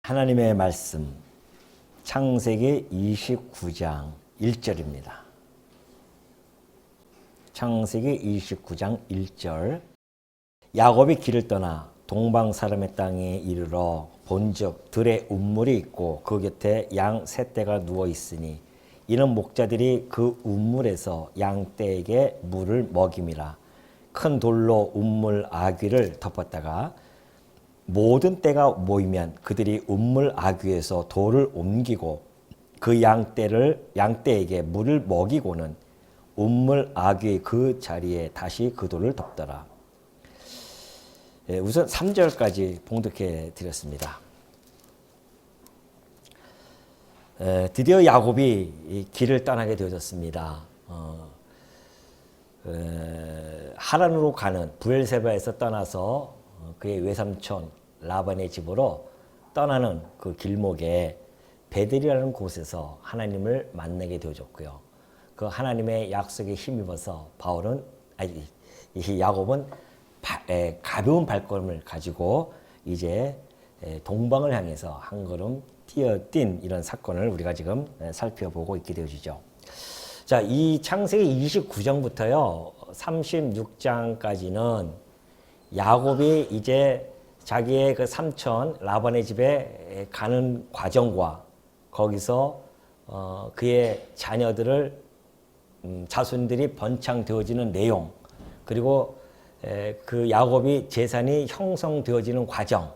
하나님의 말씀 창세기 29장 1절입니다. 창세기 29장 1절 야곱이 길을 떠나 동방 사람의 땅에 이르러 본즉 들에 운물이 있고 그 곁에 양 세 떼가 누워 있으니 이는 목자들이 그 운물에서 양 떼에게 물을 먹임이라. 큰 돌로 운물 아귀를 덮었다가 모든 떼가 모이면 그들이 운물 아귀에서 돌을 옮기고 그 양떼에게 물을 먹이고는 운물 아귀의 그 자리에 다시 그 돌을 덮더라. 우선 3절까지 봉독해 드렸습니다. 드디어 야곱이 이 길을 떠나게 되어졌습니다. 하란으로 가는 브엘세바에서 떠나서 그의 외삼촌 라반의 집으로 떠나는 그 길목에 베델이라는 곳에서 하나님을 만나게 되어졌고요. 그 하나님의 약속에 힘입어서 야곱은 가벼운 발걸음을 가지고 이제 동방을 향해서 한 걸음 뛰어뛴 이런 사건을 우리가 지금 살펴보고 있게 되어지죠. 자, 이 창세기 29장부터요 36장까지는 야곱이 이제 자기의 그 삼촌 라반의 집에 가는 과정과 거기서 그의 자손들이 번창되어지는 내용, 그리고 그 야곱이 재산이 형성되어지는 과정,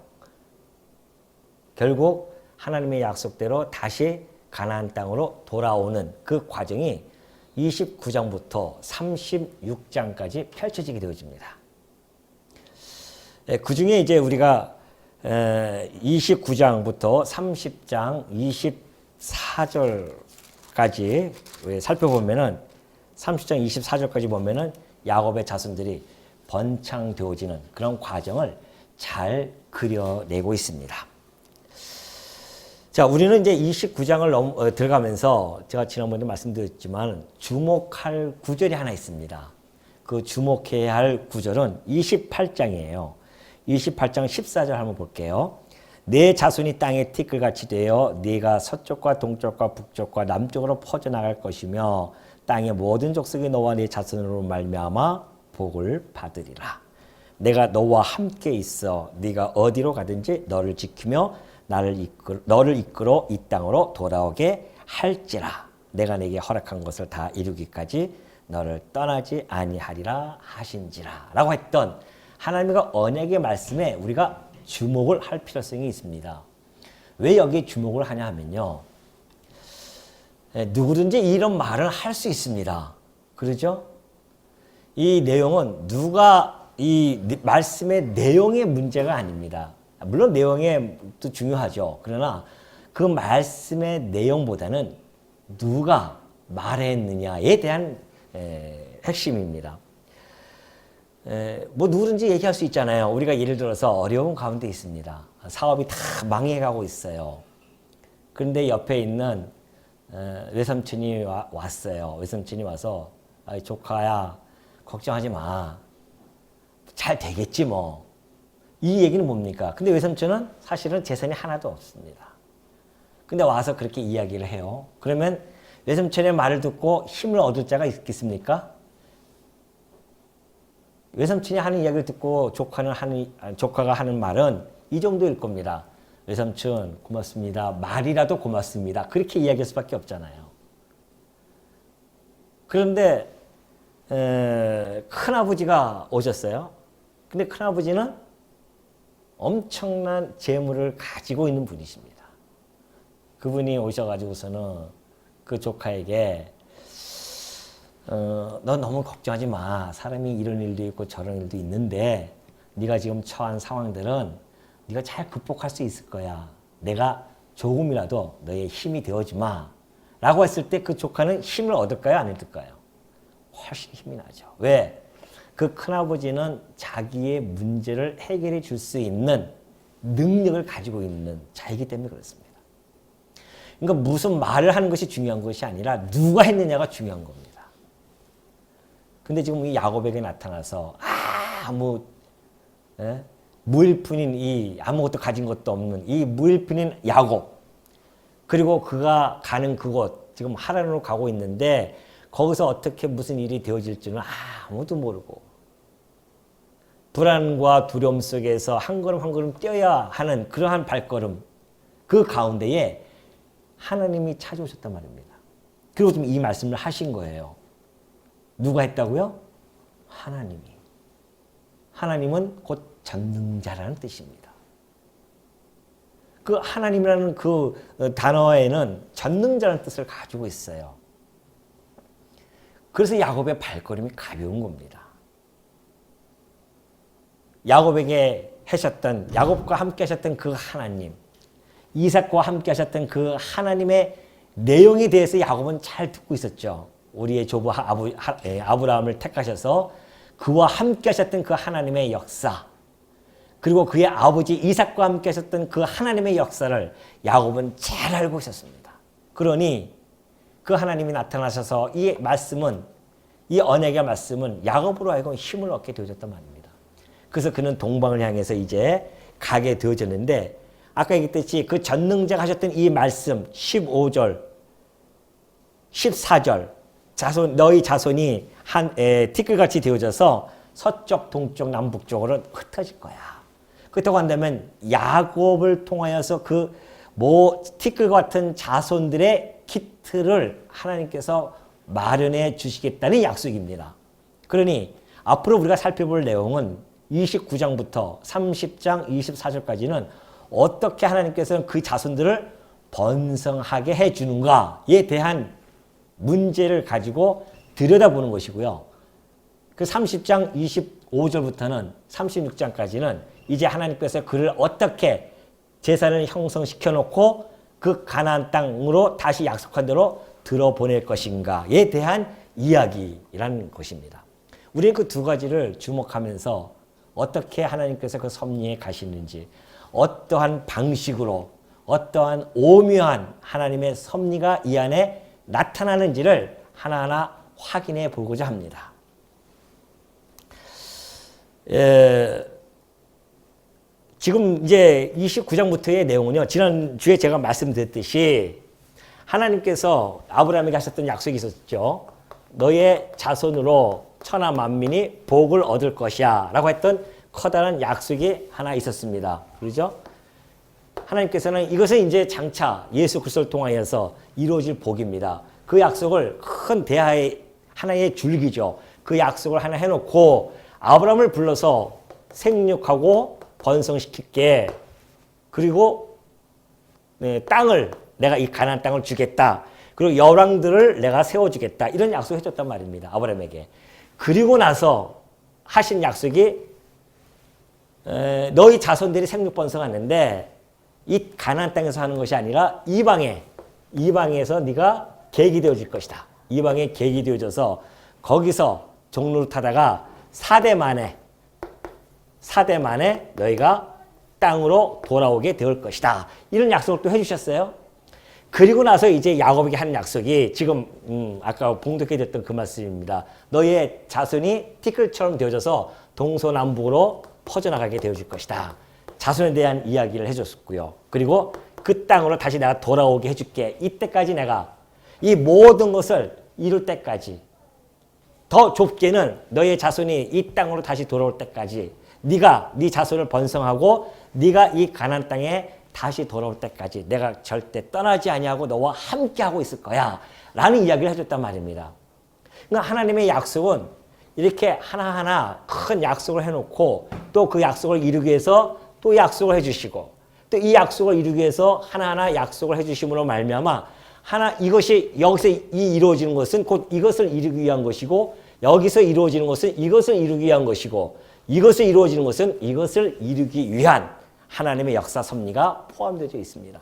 결국 하나님의 약속대로 다시 가나안 땅으로 돌아오는 그 과정이 29장부터 36장까지 펼쳐지게 되어집니다. 그 중에 이제 우리가 29장부터 30장 24절까지 살펴보면은 30장 24절까지 보면은 야곱의 자손들이 번창되어지는 그런 과정을 잘 그려내고 있습니다. 자, 우리는 이제 29장을 들어가면서 제가 지난번에 말씀드렸지만 주목할 구절이 하나 있습니다. 그 주목해야 할 구절은 28장이에요. 28장 14절 한번 볼게요. 내 자손이 땅에 티끌같이 되어 네가 서쪽과 동쪽과 북쪽과 남쪽으로 퍼져나갈 것이며 땅의 모든 족속이 너와 네 자손으로 말미암아 복을 받으리라. 내가 너와 함께 있어 네가 어디로 가든지 너를 지키며 너를 이끌어 이 땅으로 돌아오게 할지라. 내가 내게 허락한 것을 다 이루기까지 너를 떠나지 아니하리라 하신지라 라고 했던 하나님의 언약의 말씀에 우리가 주목을 할 필요성이 있습니다. 왜 여기 주목을 하냐 하면요, 누구든지 이런 말을 할 수 있습니다. 그렇죠? 이 내용은 이 말씀의 내용의 문제가 아닙니다. 물론 내용도 중요하죠. 그러나 그 말씀의 내용보다는 누가 말했느냐에 대한 핵심입니다. 뭐 누구든지 얘기할 수 있잖아요. 우리가 예를 들어서 어려운 가운데 있습니다. 사업이 다 망해가고 있어요. 그런데 옆에 있는 외삼촌이 왔어요. 외삼촌이 와서 조카야 걱정하지 마. 잘 되겠지 뭐. 이 얘기는 뭡니까? 근데 외삼촌은 사실은 재산이 하나도 없습니다. 근데 와서 그렇게 이야기를 해요. 그러면 외삼촌의 말을 듣고 힘을 얻을 자가 있겠습니까? 외삼촌이 하는 이야기를 듣고 조카가 하는 말은 이 정도일 겁니다. 외삼촌 고맙습니다. 말이라도 고맙습니다. 그렇게 이야기할 수밖에 없잖아요. 그런데 큰아버지가 오셨어요. 근데 큰아버지는 엄청난 재물을 가지고 있는 분이십니다. 그분이 오셔가지고서는 그 조카에게 너 너무 걱정하지 마. 사람이 이런 일도 있고 저런 일도 있는데 네가 지금 처한 상황들은 네가 잘 극복할 수 있을 거야. 내가 조금이라도 너의 힘이 되어주마. 라고 했을 때 그 조카는 힘을 얻을까요? 안 얻을까요? 훨씬 힘이 나죠. 왜? 그 큰아버지는 자기의 문제를 해결해 줄 수 있는 능력을 가지고 있는 자이기 때문에 그렇습니다. 그러니까 무슨 말을 하는 것이 중요한 것이 아니라 누가 했느냐가 중요한 겁니다. 근데 지금 이 야곱에게 나타나서 아무 무일푼인 이 아무것도 가진 것도 없는 이 무일푼인 야곱, 그리고 그가 가는 그곳, 지금 하란으로 가고 있는데 거기서 어떻게 무슨 일이 되어질 줄은 아무도 모르고 불안과 두려움 속에서 한 걸음 한 걸음 뛰어야 하는 그러한 발걸음, 그 가운데에 하나님이 찾아오셨단 말입니다. 그리고 지금 이 말씀을 하신 거예요. 누가 했다고요? 하나님이. 하나님은 곧 전능자라는 뜻입니다. 그 하나님이라는 그 단어에는 전능자라는 뜻을 가지고 있어요. 그래서 야곱의 발걸음이 가벼운 겁니다. 야곱에게 하셨던, 야곱과 함께 하셨던 그 하나님, 이삭과 함께 하셨던 그 하나님의 내용에 대해서 야곱은 잘 듣고 있었죠. 우리의 조부 아브라함을 택하셔서 그와 함께 하셨던 그 하나님의 역사, 그리고 그의 아버지 이삭과 함께 하셨던 그 하나님의 역사를 야곱은 잘 알고 있었습니다. 그러니 그 하나님이 나타나셔서 이 말씀은, 이 언약의 말씀은 야곱으로 하여금 힘을 얻게 되어졌단 말입니다. 그래서 그는 동방을 향해서 이제 가게 되어졌는데, 아까 얘기했듯이 그 전능자가 하셨던 이 말씀 15절, 14절, 너희 자손이 티끌같이 되어져서 서쪽, 동쪽, 남북쪽으로 흩어질 거야. 그렇다고 한다면 야곱을 통하여서 그 티끌 같은 자손들의 키트를 하나님께서 마련해 주시겠다는 약속입니다. 그러니 앞으로 우리가 살펴볼 내용은 29장부터 30장 24절까지는 어떻게 하나님께서는 그 자손들을 번성하게 해주는가에 대한 문제를 가지고 들여다보는 것이고요. 그 30장 25절부터는 36장까지는 이제 하나님께서 그를 어떻게 재산을 형성시켜 놓고 그 가나안 땅으로 다시 약속한 대로 들어보낼 것인가에 대한 이야기라는 것입니다. 우리는 그 두 가지를 주목하면서 어떻게 하나님께서 그 섭리에 가시는지, 어떠한 방식으로, 어떠한 오묘한 하나님의 섭리가 이 안에 나타나는지를 하나하나 확인해 보고자 합니다. 지금 이제 29장부터의 내용은요, 지난주에 제가 말씀드렸듯이 하나님께서 아브라함에게 하셨던 약속이 있었죠. 너의 자손으로 천하 만민이 복을 얻을 것이야 라고 했던 커다란 약속이 하나 있었습니다. 그렇죠? 하나님께서는 이것은 이제 장차 예수 그리스도를 통하여서 이루어질 복입니다. 그 약속을 큰 대하의 하나의 줄기죠. 그 약속을 하나 해놓고 아브라함을 불러서 생육하고 번성시킬게. 그리고 땅을, 내가 이 가나안 땅을 주겠다. 그리고 열왕들을 내가 세워주겠다. 이런 약속을 해줬단 말입니다. 아브라함에게. 그리고 나서 하신 약속이 너희 자손들이 생육번성하는데 이 가나안 땅에서 하는 것이 아니라 이방에서 네가 계기 되어질 것이다. 이방에 계기 되어져서 거기서 종로를 타다가 4대 만에 너희가 땅으로 돌아오게 될 것이다. 이런 약속을 또 해주셨어요. 그리고 나서 이제 야곱에게 하는 약속이 지금 아까 봉독해 드렸던 그 말씀입니다. 너희의 자손이 티끌처럼 되어져서 동서남북으로 퍼져나가게 되어질 것이다. 자손에 대한 이야기를 해줬고요. 그리고 그 땅으로 다시 내가 돌아오게 해줄게. 이때까지 내가 이 모든 것을 이룰 때까지, 더 좁게는 너희의 자손이 이 땅으로 다시 돌아올 때까지, 네가 네 자손을 번성하고 네가 이 가나안 땅에 다시 돌아올 때까지 내가 절대 떠나지 아니하고 너와 함께하고 있을 거야 라는 이야기를 해줬단 말입니다. 그러니까 하나님의 약속은 이렇게 하나하나 큰 약속을 해놓고 또 그 약속을 이루기 위해서 또 약속을 해주시고 또 이 약속을 이루기 위해서 하나하나 약속을 해주심으로 말미암아 이것이 여기서 이루어지는 것은 곧 이것을 이루기 위한 것이고, 여기서 이루어지는 것은 이것을 이루기 위한 것이고, 이것을 이루어지는 것은 이것을 이루기 위한 하나님의 역사 섭리가 포함되어 있습니다.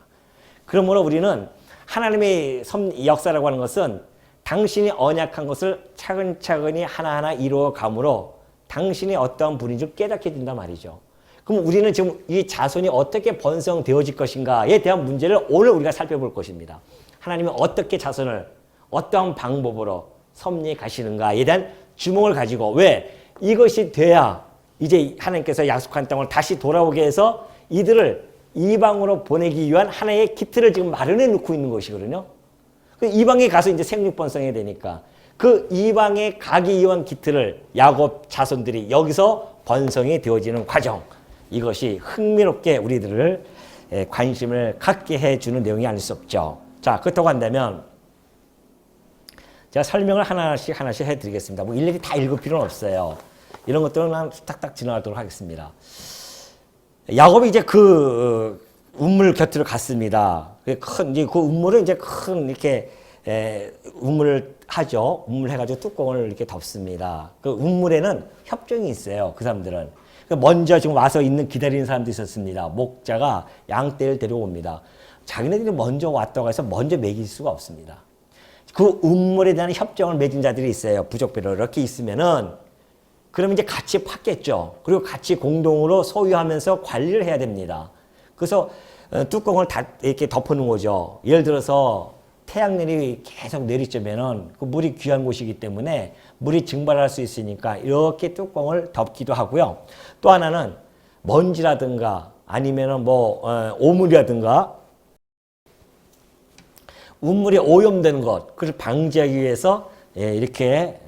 그러므로 우리는 하나님의 역사라고 하는 것은 당신이 언약한 것을 차근차근히 하나하나 이루어감으로 당신이 어떠한 분인지 깨닫게 된단 말이죠. 그럼 우리는 지금 이 자손이 어떻게 번성되어질 것인가에 대한 문제를 오늘 우리가 살펴볼 것입니다. 하나님은 어떻게 자손을 어떠한 방법으로 섭리해 가시는가에 대한 주목을 가지고, 왜? 이것이 돼야 이제 하나님께서 약속한 땅을 다시 돌아오게 해서 이들을 이방으로 보내기 위한 하나의 기틀을 지금 마련해 놓고 있는 것이거든요. 그 이방에 가서 이제 생육번성해야 되니까 그 이방에 가기 위한 기틀을 야곱 자손들이 여기서 번성이 되어지는 과정, 이것이 흥미롭게 우리들을 관심을 갖게 해주는 내용이 아닐 수 없죠. 자, 그렇다고 한다면 제가 설명을 하나씩 해드리겠습니다. 뭐 일일이 다 읽을 필요는 없어요. 이런 것들은 그냥 탁탁 지나가도록 하겠습니다. 야곱이 이제 그 운물 곁으로 갔습니다. 이제 그 운물은 이제 큰 이렇게 운물을 하죠. 운물 해가지고 뚜껑을 이렇게 덮습니다. 그 운물에는 협정이 있어요. 그 사람들은. 먼저 지금 와서 있는 기다리는 사람도 있었습니다. 목자가 양떼를 데려옵니다. 자기네들이 먼저 왔다고 해서 먼저 먹일 수가 없습니다. 그 운물에 대한 협정을 맺은 자들이 있어요. 부족배로 이렇게 있으면은 그러면 이제 같이 팠겠죠. 그리고 같이 공동으로 소유하면서 관리를 해야 됩니다. 그래서 뚜껑을 다 이렇게 덮어놓은 거죠. 예를 들어서 태양열이 계속 내리쬐면은 그 물이 귀한 곳이기 때문에 물이 증발할 수 있으니까 이렇게 뚜껑을 덮기도 하고요. 또 하나는 먼지라든가 아니면은 뭐 오물이라든가 운물이 오염되는 것, 그걸 방지하기 위해서 이렇게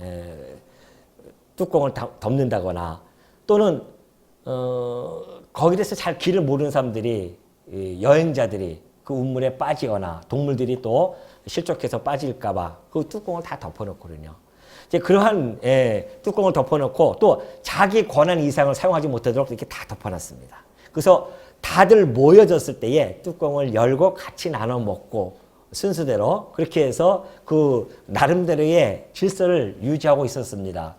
뚜껑을 덮는다거나 또는 거기에 대해서 잘 길을 모르는 사람들이 여행자들이 그 운물에 빠지거나 동물들이 또 실족해서 빠질까봐 그 뚜껑을 다 덮어놓거든요. 이제 그러한 뚜껑을 덮어놓고 또 자기 권한 이상을 사용하지 못하도록 이렇게 다 덮어놨습니다. 그래서 다들 모여졌을 때에 뚜껑을 열고 같이 나눠 먹고 순서대로 그렇게 해서 그 나름대로의 질서를 유지하고 있었습니다.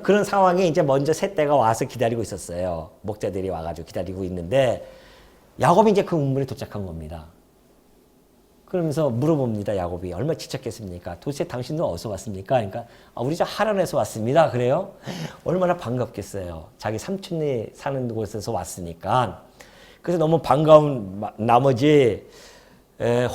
그런 상황에 이제 먼저 세 떼가 와서 기다리고 있었어요. 목자들이 와가지고 기다리고 있는데 야곱이 이제 그 운물에 도착한 겁니다. 그러면서 물어봅니다. 야곱이 얼마나 지쳤겠습니까? 도대체 당신은 어디서 왔습니까? 그러니까 우리 저 하란에서 왔습니다. 그래요? 얼마나 반갑겠어요. 자기 삼촌이 사는 곳에서 왔으니까. 그래서 너무 반가운 나머지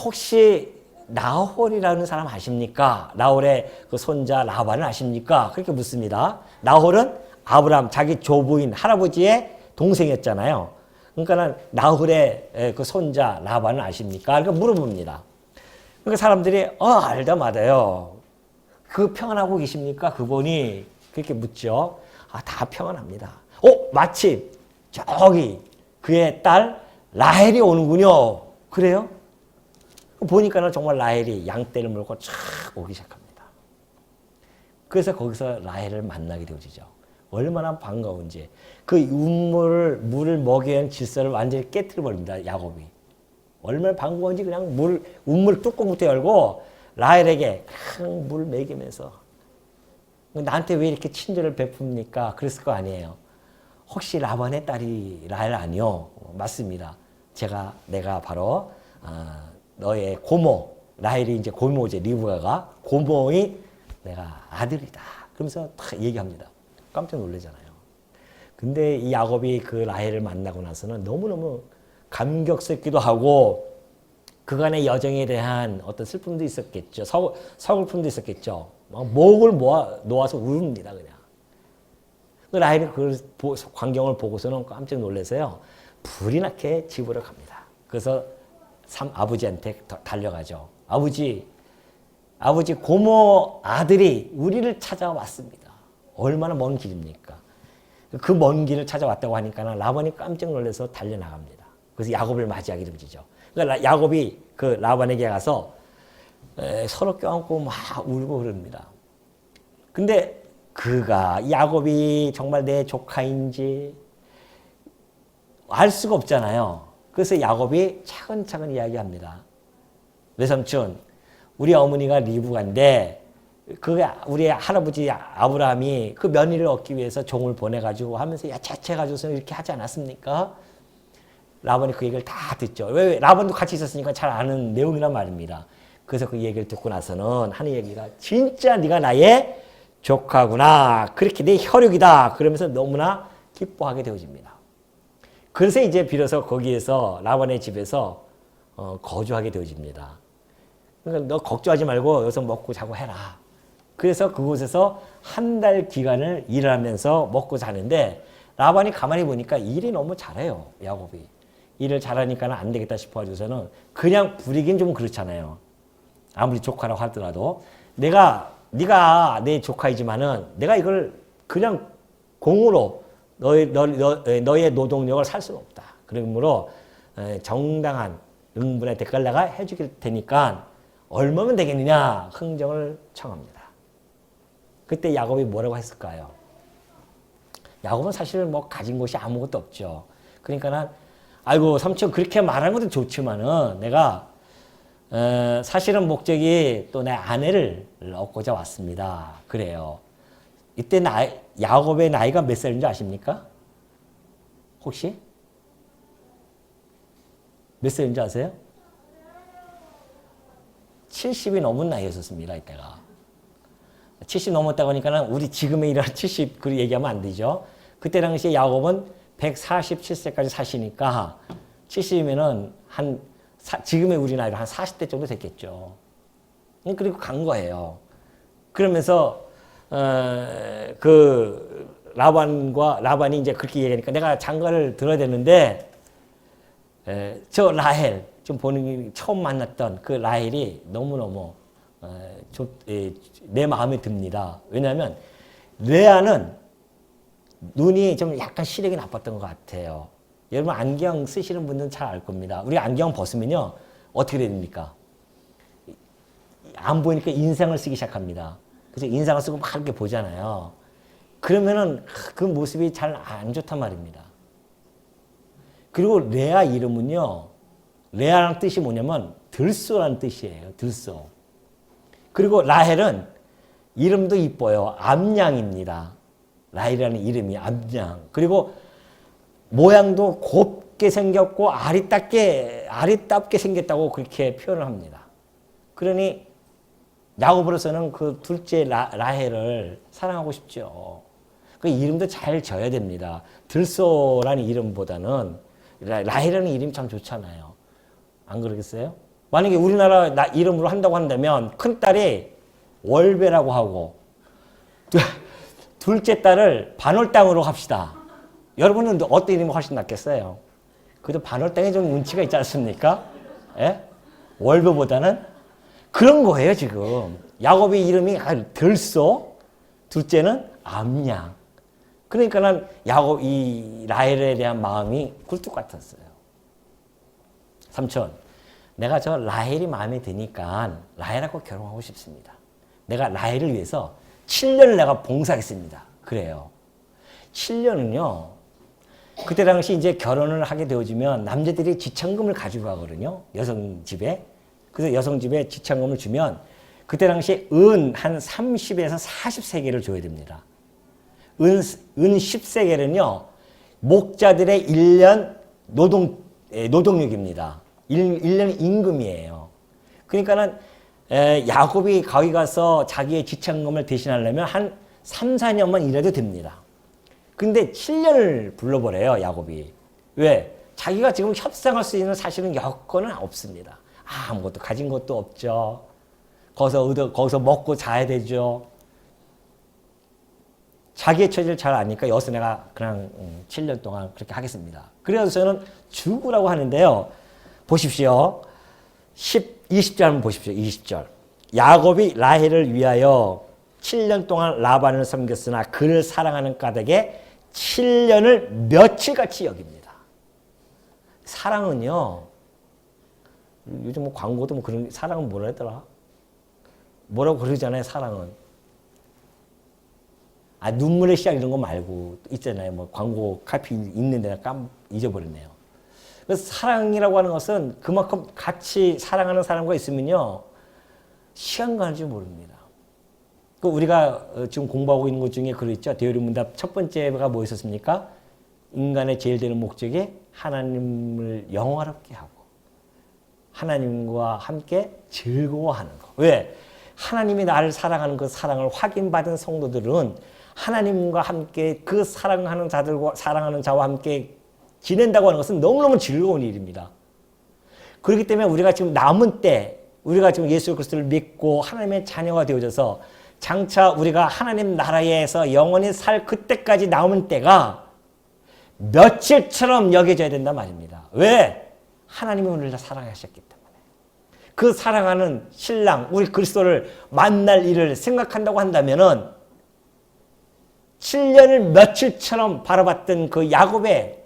혹시 나홀이라는 사람 아십니까? 나홀의 그 손자 라반을 아십니까? 그렇게 묻습니다. 나홀은 아브람 자기 조부인 할아버지의 동생이었잖아요. 그러니까 나홀의 그 손자 라반을 아십니까? 그러니까 물어봅니다. 그러니까 사람들이 알다 마다요. 그 평안하고 계십니까? 그분이 그렇게 묻죠. 다 평안합니다. 마침 저기 그의 딸 라헬이 오는군요. 그래요? 보니까는 정말 라헬이 양떼를 몰고 촥 오기 시작합니다. 그래서 거기서 라헬을 만나게 되어지죠. 얼마나 반가운지. 그 물을 먹여야 하는 질서를 완전히 깨트려 버립니다. 야곱이. 얼마나 반가운지 그냥 운물 뚜껑부터 열고 라헬에게 물 먹이면서 나한테 왜 이렇게 친절을 베풉니까? 그랬을 거 아니에요. 혹시 라반의 딸이 라헬 아니요? 맞습니다. 내가 바로 너의 고모, 라헬이 이제 고모제 리브가가 고모의 내가 아들이다. 그러면서 딱 얘기합니다. 깜짝 놀라잖아요. 근데 이 야곱이 그 라헬을 만나고 나서는 너무너무 감격스럽기도 하고 그간의 여정에 대한 어떤 슬픔도 있었겠죠. 서글픔도 있었겠죠. 막 목을 놓아서 우릅니다. 그냥. 라헬이 그 광경을 보고서는 깜짝 놀라서요. 불이 나게 집으로 갑니다. 그래서 아버지한테 달려가죠. 아버지 고모 아들이 우리를 찾아왔습니다. 얼마나 먼 길입니까? 그 먼 길을 찾아왔다고 하니까 라반이 깜짝 놀라서 달려나갑니다. 그래서 야곱을 맞이하게 되죠. 그러니까 야곱이 그 라반에게 가서 서로 껴안고 막 울고 그럽니다. 근데 야곱이 정말 내 조카인지 알 수가 없잖아요. 그래서 야곱이 차근차근 이야기합니다. 외삼촌, 우리 어머니가 리브가인데 우리 할아버지 아브라함이 그 면의를 얻기 위해서 종을 보내가지고 하면서 자체해가지고서 이렇게 하지 않았습니까? 라반이 그 얘기를 다 듣죠. 왜? 라반도 같이 있었으니까 잘 아는 내용이란 말입니다. 그래서 그 얘기를 듣고 나서는 하는 얘기가 진짜 네가 나의 조카구나. 그렇게 내 혈육이다. 그러면서 너무나 기뻐하게 되어집니다. 그래서 이제 비로소 거기에서 라반의 집에서 거주하게 되어집니다. 그러니까 너 걱정하지 말고 여기서 먹고 자고 해라. 그래서 그곳에서 한 달 기간을 일하면서 먹고 자는데 라반이 가만히 보니까 일이 너무 잘해요. 야곱이. 일을 잘하니까 안 되겠다 싶어가지고서는 그냥 부리긴 좀 그렇잖아요. 아무리 조카라고 하더라도 네가 내 조카이지만은 내가 이걸 그냥 공으로 너의 노동력을 살 수는 없다. 그러므로 정당한 응분의 대가를 내가 해줄 테니까 얼마면 되겠느냐 흥정을 청합니다. 그때 야곱이 뭐라고 했을까요? 야곱은 사실 뭐 가진 것이 아무것도 없죠. 그러니까는 아이고 삼촌 그렇게 말하는 것도 좋지만은 내가 사실은 목적이 또 내 아내를 얻고자 왔습니다. 그래요. 이때 야곱의 나이가 몇 살인 줄 아십니까? 혹시? 몇 살인 줄 아세요? 70이 넘은 나이였었습니다. 이때가. 70 넘었다고 하니까 우리 지금의 일을 70 그렇게 얘기하면 안 되죠. 그때 당시에 야곱은 147세까지 사시니까 70이면은 지금의 우리 나이로 한 40대 정도 됐겠죠. 그리고 간 거예요. 그러면서 그 라반이 이제 그렇게 얘기하니까 내가 장가를 들어야 되는데 저 라헬 좀 보는 게 처음 만났던 그 라헬이 너무너무 내 마음에 듭니다. 왜냐하면 레아는 눈이 좀 약간 시력이 나빴던 것 같아요. 여러분 안경 쓰시는 분들은 잘 알 겁니다. 우리 안경 벗으면요 어떻게 됩니까? 안 보이니까 인상을 쓰기 시작합니다. 그래서 인상을 쓰고 막 이렇게 보잖아요. 그러면은 그 모습이 잘 안 좋단 말입니다. 그리고 레아 이름은요, 레아라는 뜻이 뭐냐면 들소라는 뜻이에요. 들소. 그리고 라헬은 이름도 이뻐요. 암양입니다. 라헬이라는 이름이 암양. 그리고 모양도 곱게 생겼고 아리답게 생겼다고 그렇게 표현을 합니다. 그러니 야곱으로서는 그 둘째 라헬을 사랑하고 싶죠. 그 이름도 잘 지어야 됩니다. 들소라는 이름보다는 라헬이라는 이름이 참 좋잖아요. 안 그러겠어요? 만약에 우리나라 이름으로 한다고 한다면 큰딸이 월배라고 하고 둘째 딸을 반월당으로 합시다. 여러분은 어떤 이름이 훨씬 낫겠어요? 그래도 반월당에 좀 운치가 있지 않습니까? 예? 월배보다는 그런 거예요 지금. 야곱의 이름이 들소, 둘째는 암양. 그러니까는 야곱 이 라헬에 대한 마음이 굴뚝 같았어요. 삼촌, 내가 저 라헬이 마음에 드니까 라헬하고 결혼하고 싶습니다. 내가 라헬을 위해서 7년을 내가 봉사하겠습니다. 그래요. 7년은요. 그때 당시 이제 결혼을 하게 되어지면 남자들이 지참금을 가지고 가거든요. 여성 집에. 그래서 여성 집에 지참금을 주면 그때 당시 은 한 30에서 40세겔을 줘야 됩니다. 은 10세겔은요. 목자들의 1년 노동력입니다. 1년 임금이에요. 그러니까는 야곱이 거기 가서 자기의 지참금을 대신하려면 한 3, 4년만 일해도 됩니다. 근데 7년을 불러버려요, 야곱이. 왜? 자기가 지금 협상할 수 있는 사실은 여건은 없습니다. 아무것도 가진 것도 없죠. 거기서 먹고 자야 되죠. 자기의 처지를 잘 아니까 여기서 내가 그냥 7년 동안 그렇게 하겠습니다. 그래서 저는 죽으라고 하는데요. 보십시오. 20절 한번 보십시오. 20절. 야곱이 라헬을 위하여 7년 동안 라반을 섬겼으나 그를 사랑하는 까닭에 7년을 며칠같이 여깁니다. 사랑은요. 요즘 뭐 광고도 뭐 그런 사랑은 뭐라 했더라? 뭐라고 그러잖아요. 사랑은. 눈물의 시작 이런 거 말고 있잖아요. 뭐 광고 카피 있는데 잊어버렸네요. 그래서 사랑이라고 하는 것은 그만큼 같이 사랑하는 사람과 있으면요. 시간 가는 줄 모릅니다. 우리가 지금 공부하고 있는 것 중에 그랬죠. 대요리문답 첫 번째가 뭐였었습니까? 인간의 제일 되는 목적이 하나님을 영화롭게 하고 하나님과 함께 즐거워하는 거. 왜? 하나님이 나를 사랑하는 그 사랑을 확인받은 성도들은 하나님과 함께 그 사랑하는 자와 함께 지낸다고 하는 것은 너무너무 즐거운 일입니다. 그렇기 때문에 우리가 지금 남은 때, 우리가 지금 예수 그리스도를 믿고 하나님의 자녀가 되어져서 장차 우리가 하나님 나라에서 영원히 살 그때까지 남은 때가 며칠처럼 여겨져야 된단 말입니다. 왜? 하나님이 우리를 사랑하셨기 때문에. 그 사랑하는 신랑, 우리 그리스도를 만날 일을 생각한다고 한다면은 7년을 며칠처럼 바라봤던 그 야곱의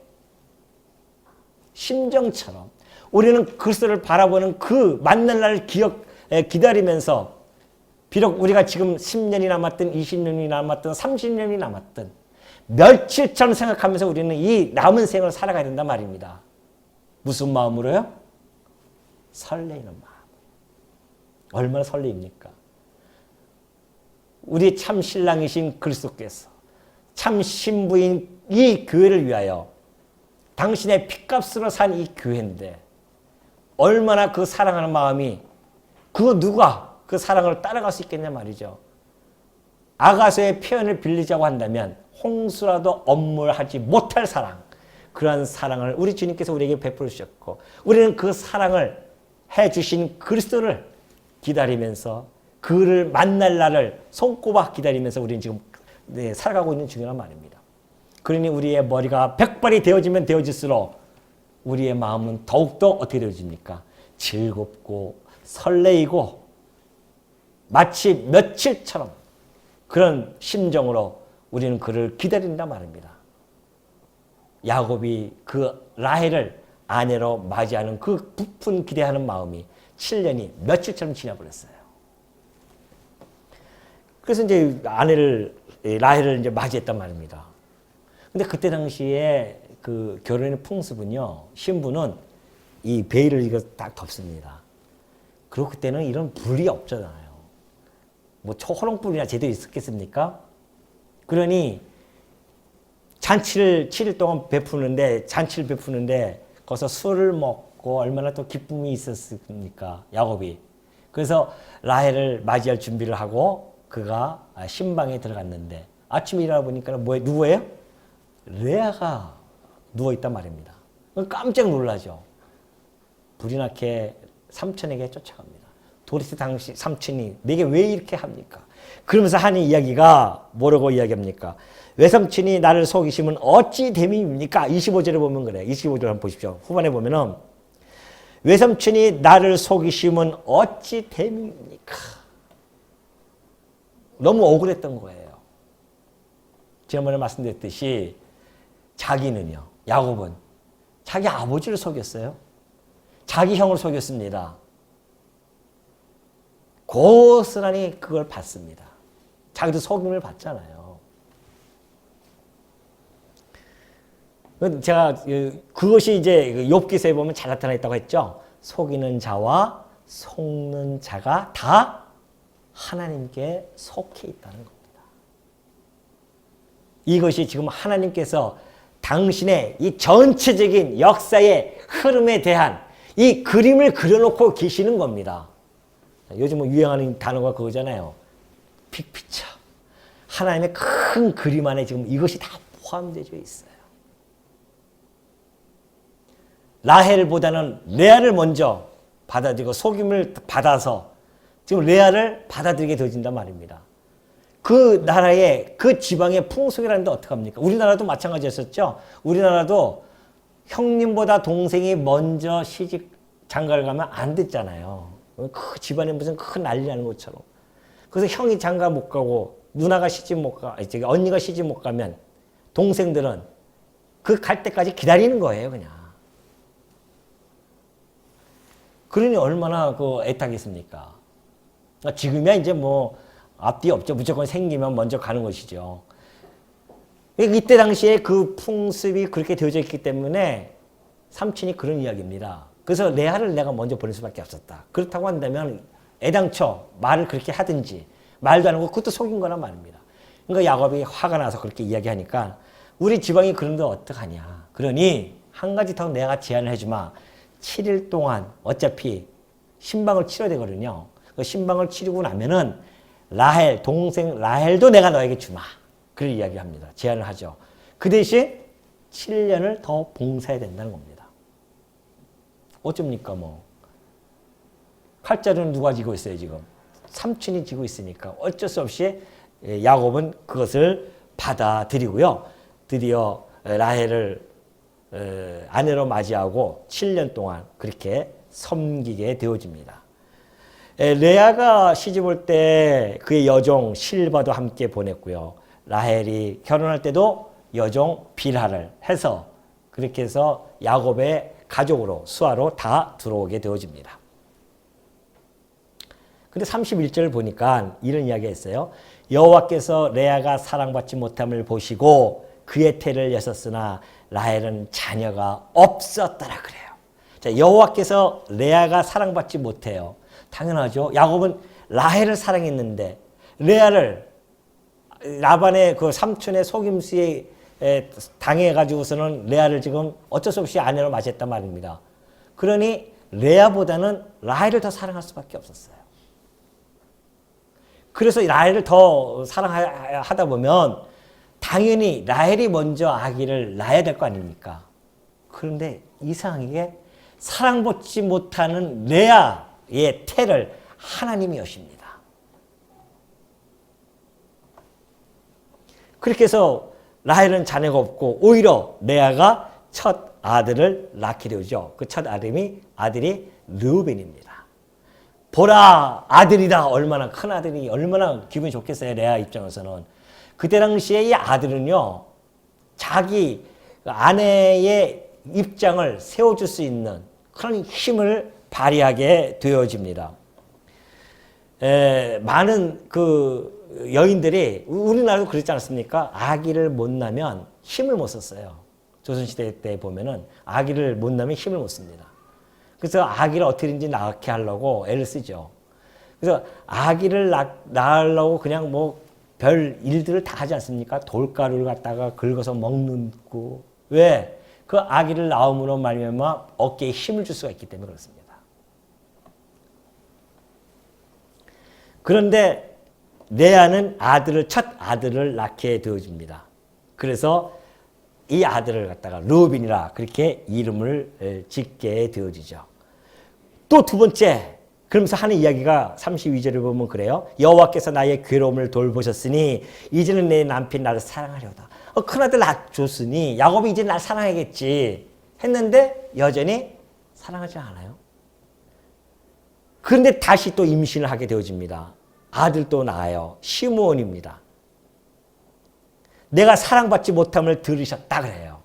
심정처럼 우리는 그리스도를 바라보는 그 만날 날을 기다리면서 비록 우리가 지금 10년이 남았든 20년이 남았든 30년이 남았든 며칠처럼 생각하면서 우리는 이 남은 생을 살아가야 된단 말입니다. 무슨 마음으로요? 설레이는 마음. 얼마나 설레입니까? 우리 참 신랑이신 그리스도께서 참 신부인 이 교회를 위하여 당신의 핏값으로 산 이 교회인데 얼마나 그 사랑하는 마음이 그 누가 그 사랑을 따라갈 수 있겠냐 말이죠. 아가서의 표현을 빌리자고 한다면 홍수라도 엄물하지 못할 사랑, 그러한 사랑을 우리 주님께서 우리에게 베풀어 주셨고 우리는 그 사랑을 해주신 그리스도를 기다리면서 그를 만날 날을 손꼽아 기다리면서 우리는 지금 살아가고 있는 중이란 말입니다. 그러니 우리의 머리가 백발이 되어지면 되어질수록 우리의 마음은 더욱더 어떻게 되어집니까? 즐겁고 설레이고 마치 며칠처럼 그런 심정으로 우리는 그를 기다린단 말입니다. 야곱이 그 라헬을 아내로 맞이하는 그 부푼 기대하는 마음이 7년이 며칠처럼 지나버렸어요. 그래서 이제 라헬을 이제 맞이했단 말입니다. 근데 그때 당시에 그 결혼의 풍습은요, 신부는 이 베일을 이거 딱 덮습니다. 그리고 그때는 이런 불이 없잖아요. 뭐 초호롱불이나 제대로 있었겠습니까? 그러니 잔치를 7일 동안 잔치를 베푸는데 거기서 술을 먹고 얼마나 또 기쁨이 있었습니까? 야곱이. 그래서 라헬을 맞이할 준비를 하고 그가 신방에 들어갔는데 아침에 일어나 보니까 누구예요? 레아가 누워있단 말입니다. 깜짝 놀라죠. 불이 나게 삼촌에게 쫓아갑니다. 도리스 당시 삼촌이 내게 왜 이렇게 합니까? 그러면서 하는 이야기가 뭐라고 이야기합니까? 외삼촌이 나를 속이시면 어찌 됨입니까? 25절에 보면 그래요. 25절 한번 보십시오. 후반에 보면은 외삼촌이 나를 속이시면 어찌 됨입니까? 너무 억울했던 거예요. 지난번에 말씀드렸듯이 자기는요, 야곱은 자기 아버지를 속였어요. 자기 형을 속였습니다. 고스란히 그걸 받습니다. 자기도 속임을 받잖아요. 제가 그것이 이제 욥기서에 보면 잘 나타나 있다고 했죠. 속이는 자와 속는 자가 다 하나님께 속해 있다는 겁니다. 이것이 지금 하나님께서 당신의 이 전체적인 역사의 흐름에 대한 이 그림을 그려놓고 계시는 겁니다. 요즘 유행하는 단어가 그거잖아요. 빅피처. 하나님의 큰 그림 안에 지금 이것이 다 포함되어 있어요. 라헬보다는 레아를 먼저 받아들이고 속임을 받아서 지금 레아를 받아들이게 되어진단 말입니다. 그 나라의 그 지방의 풍속이라는데 어떡합니까? 우리나라도 마찬가지였었죠. 우리나라도 형님보다 동생이 먼저 시집 장가를 가면 안 됐잖아요. 그 집안에 무슨 큰 난리 나는 것처럼. 그래서 형이 장가 못 가고 누나가 시집 못 가, 언니가 시집 못 가면 동생들은 그 갈 때까지 기다리는 거예요, 그냥. 그러니 얼마나 그 애타겠습니까? 지금이야 이제 뭐 앞뒤 없죠. 무조건 생기면 먼저 가는 것이죠. 이때 당시에 그 풍습이 그렇게 되어져 있기 때문에 삼촌이 그런 이야기입니다. 그래서 레아를 내가 먼저 보낼 수밖에 없었다. 그렇다고 한다면 애당초 말을 그렇게 하든지 말도 안 하고 그것도 속인 거란 말입니다. 그러니까 야곱이 화가 나서 그렇게 이야기하니까 우리 지방이 그런데 어떡하냐. 그러니 한 가지 더 내가 제안을 해주마. 7일 동안 어차피 신방을 치러야 되거든요. 그 신방을 치르고 나면은 라헬, 동생 라헬도 내가 너에게 주마. 그런 이야기합니다. 제안을 하죠. 그 대신 7년을 더 봉사해야 된다는 겁니다. 어쩝니까 뭐. 칼자루는 누가 쥐고 있어요 지금. 삼촌이 쥐고 있으니까 어쩔 수 없이 야곱은 그것을 받아들이고요. 드디어 라헬을 아내로 맞이하고 7년 동안 그렇게 섬기게 되어집니다. 레아가 시집올 때 그의 여종 실바도 함께 보냈고요. 라헬이 결혼할 때도 여종 빌하를 해서 그렇게 해서 야곱의 가족으로 수하로 다 들어오게 되어집니다. 근데 31절 보니까 이런 이야기가 있어요. 여호와께서 레아가 사랑받지 못함을 보시고 그의 태를 여셨으나 라헬은 자녀가 없었더라 그래요. 자, 여호와께서 레아가 사랑받지 못해요. 당연하죠. 야곱은 라헬을 사랑했는데 레아를 라반의 그 삼촌의 속임수에 당해가지고서는 레아를 지금 어쩔 수 없이 아내로 맞이했단 말입니다. 그러니 레아보다는 라헬을 더 사랑할 수밖에 없었어요. 그래서 라헬을 더 사랑하다 보면 당연히 라헬이 먼저 아기를 낳아야 될 거 아닙니까? 그런데 이상하게 사랑받지 못하는 레아의 태를 하나님이 여십니다. 그렇게 해서 라헬은 자녀가 없고 오히려 레아가 첫 아들을 낳게 되죠. 그 첫 아들이 르우벤입니다. 보라 아들이다. 얼마나 큰 아들이 얼마나 기분이 좋겠어요. 레아 입장에서는. 그때 당시에 이 아들은요. 자기 아내의 입장을 세워줄 수 있는 그런 힘을 발휘하게 되어집니다. 많은 그 여인들이 우리나라도 그렇지 않습니까? 아기를 못 낳으면 힘을 못 썼어요. 조선시대 때 보면은 아기를 못 낳으면 힘을 못 씁니다. 그래서 아기를 어떻게든지 낳게 하려고 애를 쓰죠. 그래서 아기를 낳으려고 그냥 뭐 별 일들을 다 하지 않습니까? 돌가루를 갖다가 긁어서 먹는고. 왜? 그 아기를 낳음으로 말미암아 어깨에 힘을 줄 수가 있기 때문에 그렇습니다. 그런데 레아는 첫 아들을 낳게 되어집니다. 그래서 이 아들을 갖다가 르우벤이라 그렇게 이름을 짓게 되어지죠. 또 두 번째, 그러면서 하는 이야기가 32절에 보면 그래요. 여호와께서 나의 괴로움을 돌보셨으니 이제는 내 남편이 나를 사랑하려다. 큰아들 낳아줬으니 야곱이 이제 날 사랑하겠지 했는데 여전히 사랑하지 않아요. 그런데 다시 또 임신을 하게 되어집니다. 아들도 낳아요. 시므온입니다. 내가 사랑받지 못함을 들으셨다 그래요.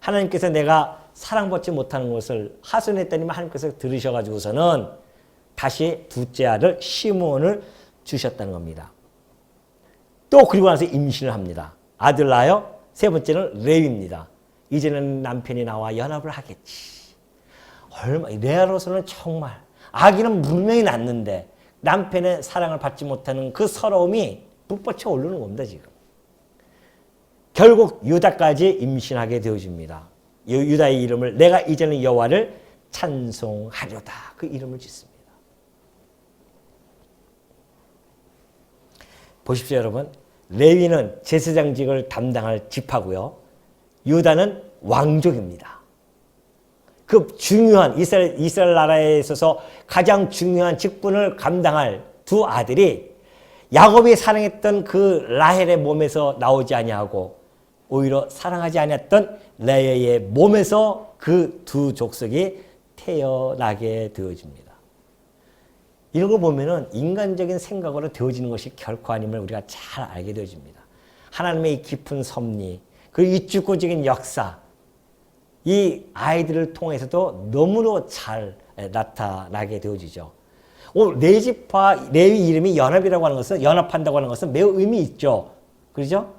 하나님께서 내가 사랑받지 못하는 것을 하소연했더니 하나님께서 들으셔가지고서는 다시 둘째 아들 시므온을 주셨다는 겁니다. 또 그리고 나서 임신을 합니다. 아들 낳아요. 세 번째는 레위입니다. 이제는 남편이 나와 연합을 하겠지. 레아로서는 정말 아기는 분명히 낳는데 남편의 사랑을 받지 못하는 그 서러움이 북받쳐 오르는 겁니다. 지금. 결국 유다까지 임신하게 되어집니다. 유다의 이름을 내가 이제는 여호와를 찬송하려다 그 이름을 짓습니다. 보십시오 여러분. 레위는 제사장직을 담당할 지파고요. 유다는 왕족입니다. 그 중요한 이스라엘 나라에 있어서 가장 중요한 직분을 감당할 두 아들이 야곱이 사랑했던 그 라헬의 몸에서 나오지 아니하고 오히려 사랑하지 않았던 레아의 몸에서 그 두 족속이 태어나게 되어집니다. 이런 거 보면은 인간적인 생각으로 되어지는 것이 결코 아님을 우리가 잘 알게 되어집니다. 하나님의 깊은 섭리, 그 이주권적인 역사, 이 아이들을 통해서도 너무도 잘 나타나게 되어지죠. 레지파, 레위 이름이 연합이라고 하는 것은, 연합한다고 하는 것은 매우 의미 있죠. 그렇죠?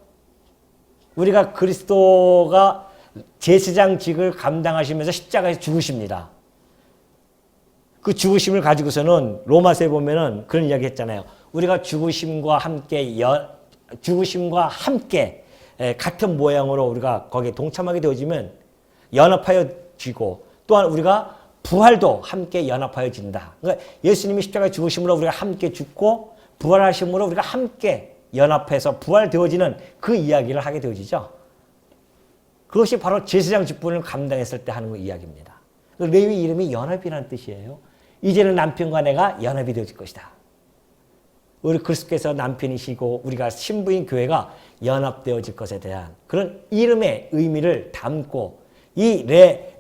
우리가 그리스도가 제사장직을 감당하시면서 십자가에서 죽으십니다. 그 죽으심을 가지고서는 로마서에 보면은 그런 이야기 했잖아요. 우리가 죽으심과 함께 같은 모양으로 우리가 거기에 동참하게 되어지면 연합하여지고 또한 우리가 부활도 함께 연합하여진다. 그러니까 예수님이 십자가에 죽으심으로 우리가 함께 죽고 부활하심으로 우리가 함께 연합해서 부활되어지는 그 이야기를 하게 되어지죠. 그것이 바로 제사장 직분을 감당했을 때 하는 이야기입니다. 레위 이름이 연합이라는 뜻이에요. 이제는 남편과 내가 연합이 되어질 것이다. 우리 그리스도께서 남편이시고 우리가 신부인 교회가 연합되어질 것에 대한 그런 이름의 의미를 담고 이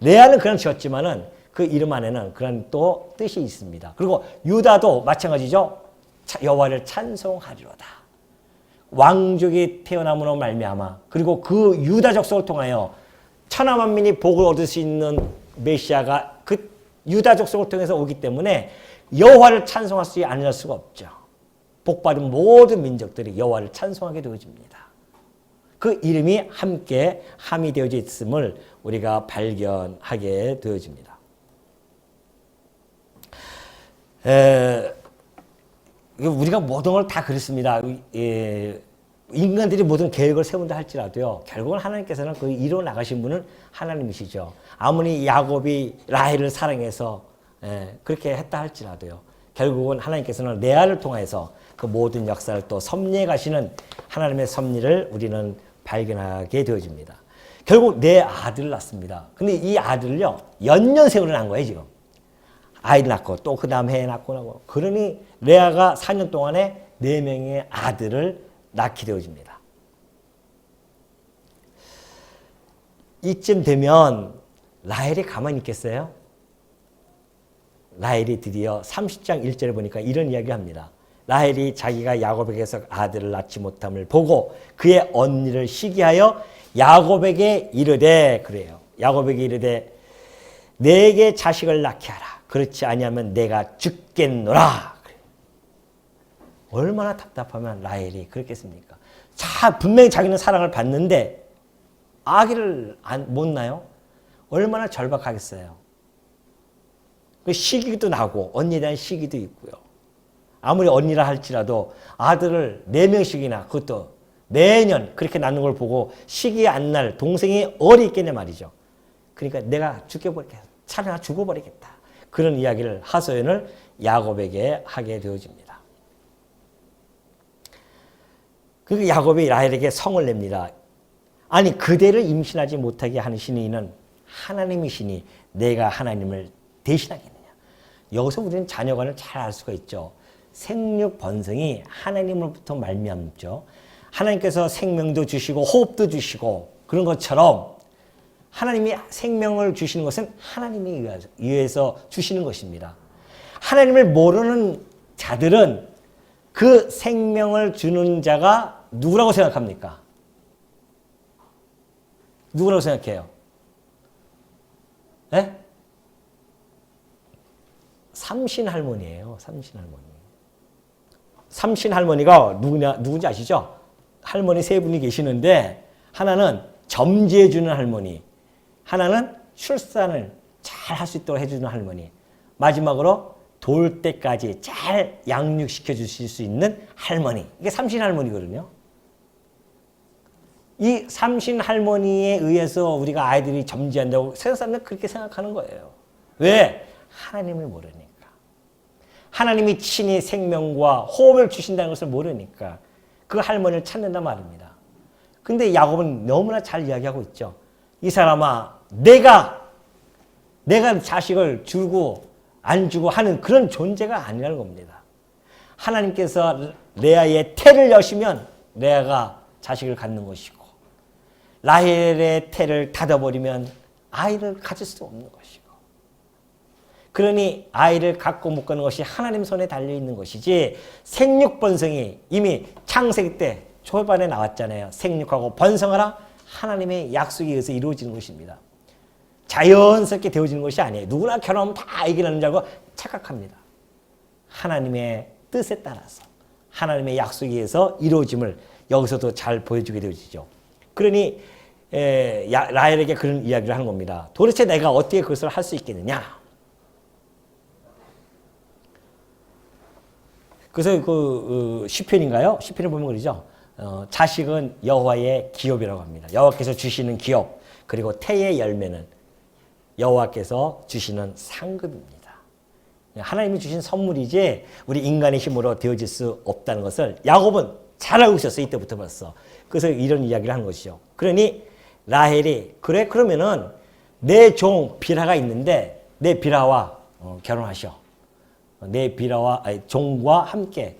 레아는 그냥 지었지만은 그 이름 안에는 그런 또 뜻이 있습니다. 그리고 유다도 마찬가지죠. 여호와를 찬송하리로다. 왕족이 태어남으로 말미암아 그리고 그 유다 족속을 통하여 천하 만민이 복을 얻을 수 있는 메시아가 그 유다 족속을 통해서 오기 때문에 여호와를 찬송할 수 아니할 수가 없죠. 복받은 모든 민족들이 여호와를 찬송하게 되어집니다. 그 이름이 함께 함이 되어져 있음을 우리가 발견하게 되어집니다. 우리가 모든 걸 다 그렇습니다. 인간들이 모든 계획을 세운다 할지라도요. 결국은 하나님께서는 그 이루어 나가신 분은 하나님이시죠. 아무리 야곱이 라헬을 사랑해서 그렇게 했다 할지라도요. 결국은 하나님께서는 레아를 통해서 그 모든 역사를 또 섭리해 가시는 하나님의 섭리를 우리는 발견하게 되어집니다. 결국 내 아들을 낳습니다. 근데 이 아들을요. 연년생으로 낳은 거예요, 지금. 아이를 낳고 또 그 다음 해에 낳고 그러니 레아가 4년 동안에 4명의 아들을 낳게 되어집니다. 이쯤 되면 라헬이 가만히 있겠어요? 라헬이 드디어 30장 1절에 보니까 이런 이야기를 합니다. 라헬이 자기가 야곱에게서 아들을 낳지 못함을 보고 그의 언니를 시기하여 야곱에게 이르되 그래요. 야곱에게 이르되 내게 자식을 낳게 하라. 그렇지 아니하면 내가 죽겠노라. 얼마나 답답하면 라헬이 그렇겠습니까? 자, 분명히 자기는 사랑을 받는데 아기를 못 낳아요? 얼마나 절박하겠어요. 시기도 나고 언니에 대한 시기도 있고요. 아무리 언니라 할지라도 아들을 4명씩이나 그것도 매년 그렇게 낳는 걸 보고 시기에 안 날 동생이 어리 있겠냐 말이죠. 그러니까 내가 죽여버리겠다. 차라리 죽어버리겠다. 그런 이야기를 하소연을 야곱에게 하게 되어집니다. 그리고 야곱이 라헬에게 성을 냅니다. 아니 그대를 임신하지 못하게 하는 이는 하나님이시니 내가 하나님을 대신하겠느냐. 여기서 우리는 자녀관을 잘 알 수가 있죠. 생육 번성이 하나님으로부터 말미암죠. 하나님께서 생명도 주시고 호흡도 주시고 그런 것처럼 하나님이 생명을 주시는 것은 하나님에 의해서 주시는 것입니다. 하나님을 모르는 자들은 그 생명을 주는 자가 누구라고 생각합니까? 누구라고 생각해요? 네? 삼신할머니예요. 삼신할머니. 삼신할머니가 누군지 아시죠? 할머니 3분이 계시는데 하나는 점지해주는 할머니, 하나는 출산을 잘 할 수 있도록 해주는 할머니, 마지막으로 돌 때까지 잘 양육시켜 주실 수 있는 할머니. 이게 삼신할머니거든요. 이 삼신할머니에 의해서 우리가 아이들이 점지한다고 세상 사람들은 그렇게 생각하는 거예요. 왜? 하나님을 모르니까. 하나님이 친히 생명과 호흡을 주신다는 것을 모르니까 그 할머니를 찾는단 말입니다. 근데 야곱은 너무나 잘 이야기하고 있죠. 이 사람아, 내가 자식을 주고 안 주고 하는 그런 존재가 아니라는 겁니다. 하나님께서 레아의 태를 여시면 레아가 자식을 갖는 것이고 라헬의 태를 닫아버리면 아이를 가질 수 없는 것이고 그러니 아이를 갖고 못 가는 것이 하나님 손에 달려있는 것이지 생육번성이 이미 창세기 때 초반에 나왔잖아요. 생육하고 번성하라 하나님의 약속에 의해서 이루어지는 것입니다. 자연스럽게 되어지는 것이 아니에요. 누구나 결혼하면 다 아기 낳는 줄 알고 착각합니다. 하나님의 뜻에 따라서 하나님의 약속에 의해서 이루어짐을 여기서도 잘 보여주게 되어지죠. 그러니 라헬에게 그런 이야기를 하는 겁니다. 도대체 내가 어떻게 그것을 할 수 있겠느냐. 그래서 그 시편인가요? 시편을 보면 그러죠. 자식은 여호와의 기업이라고 합니다. 여호와께서 주시는 기업, 그리고 태의 열매는 여호와께서 주시는 상급입니다. 하나님이 주신 선물이지 우리 인간의 힘으로 되어질 수 없다는 것을 야곱은 잘 알고 있었어요. 이때부터 벌써. 그래서 이런 이야기를 하는 것이죠. 그러니 라헬이 그래 그러면은 내 종 비라가 있는데 내 비라와 결혼하셔. 내 비라와 종과 함께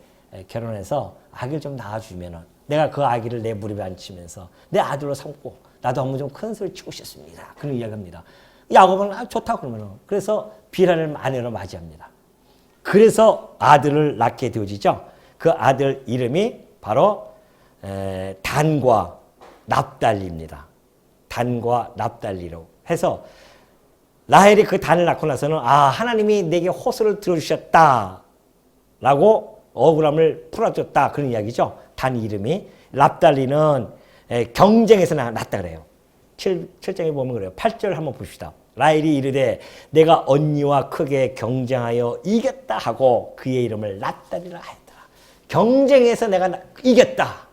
결혼해서 아기를 좀 낳아주면은 내가 그 아기를 내 무릎에 앉히면서 내 아들로 삼고 나도 한번 좀 큰 소리 치고 싶습니다. 그런 이야기합니다. 야곱은 좋다 그러면은 그래서 비라를 아내로 맞이합니다. 그래서 아들을 낳게 되어지죠. 그 아들 이름이 바로 단과 납달리입니다. 단과 납달리로 해서 라헬이 그 단을 낳고 나서는 하나님이 내게 호소를 들어주셨다 라고 억울함을 풀어줬다 그런 이야기죠. 단 이름이. 납달리는 경쟁에서 낳았다 그래요. 7장에 보면 그래요. 8절 한번 봅시다. 라헬이 이르되 내가 언니와 크게 경쟁하여 이겼다 하고 그의 이름을 납달리라 하였더라. 경쟁에서 내가 이겼다.